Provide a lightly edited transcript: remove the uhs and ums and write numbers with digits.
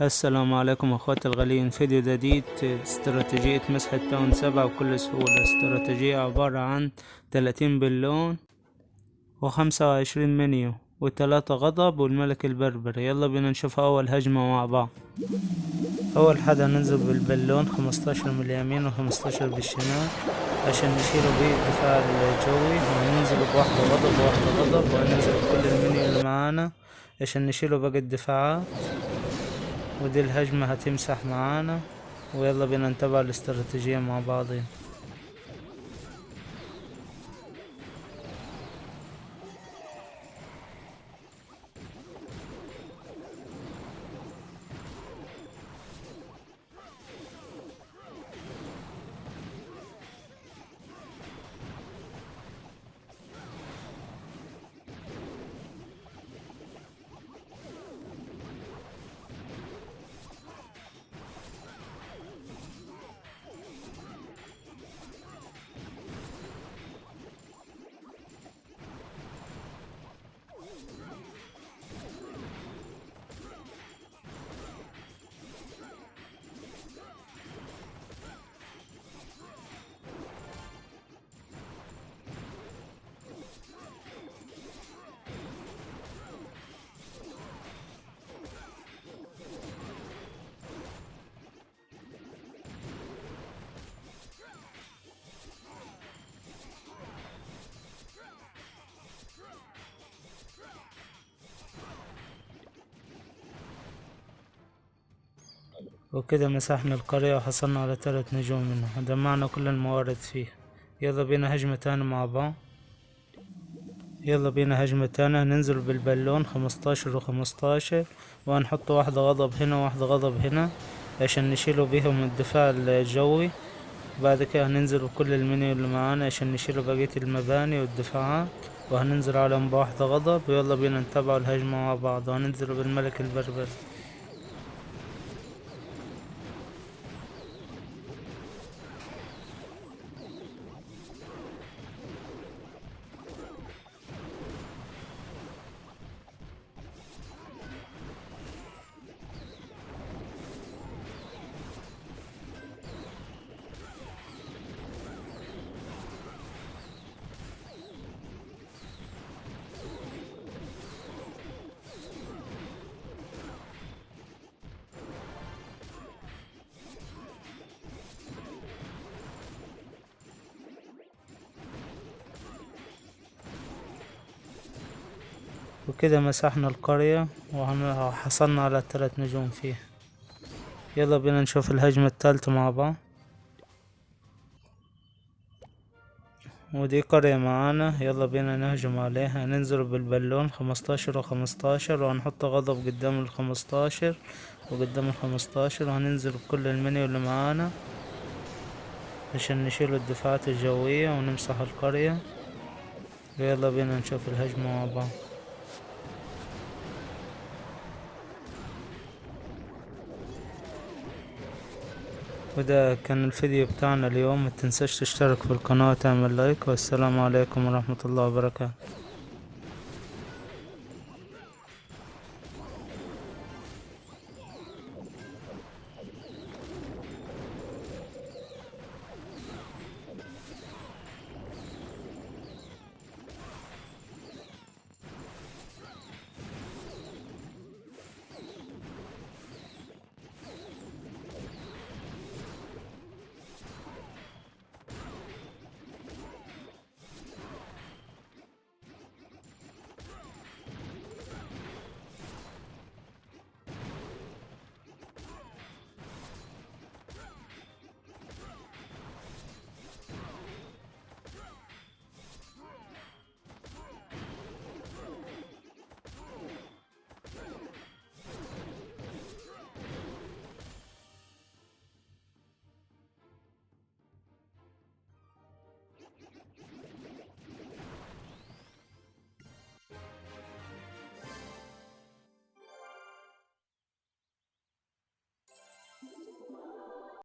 السلام عليكم اخواتي الغاليين. فيديو جديد، استراتيجية مسح التاون 7 بكل سهولة. استراتيجية عبارة عن 30 باللون و25 منيو و3 غضب والملك البربري. يلا بينا نشوف اول هجمة مع بعض. اول حاجة ننزل بالبالون 15 من اليمين و15 بالشمال عشان نشيله بيه الدفاع الجوي، وهننزل بواحدة غضب وواحدة غضب، وهننزل بكل المنيو اللي معانا عشان نشيله باقي الدفاعات. ودي الهجمة هتمسح معانا، ويلا بينا نتابع الاستراتيجية مع بعضين. وكده مسحنا القرية وحصلنا على 3 نجوم منها، وجمعنا كل الموارد فيها. يلا بينا هجمة تانية مع بعض. يلا بينا هجمة تانية، هننزل بالبالون 15 و15، وهنحط واحدة غضب هنا وواحدة غضب هنا عشان نشيله بيهم الدفاع الجوي. بعد كده هننزل بكل المنيو اللي معانا عشان نشيله بقية المباني والدفاعات، وهننزل عليهم بواحدة غضب. ويلا بينا نتابع الهجمة مع بعض، وهننزل بالملك البربري. وكده مسحنا القرية وحصلنا على 3 نجوم فيها. يلا بينا نشوف الهجمة التالتة مع بعض. ودي قرية معانا، يلا بينا نهجم عليها. ننزل بالبالون 15 و15، وهنحط غضب قدام ال15 وقدام ال15، وهننزل بكل المنيو اللي معانا عشان نشيل الدفاعات الجوية ونمسح القرية. يلا بينا نشوف الهجمة مع بعض. وده كان الفيديو بتاعنا اليوم. متنساش تشترك في القناة وتعمل لايك، والسلام عليكم ورحمة الله وبركاته.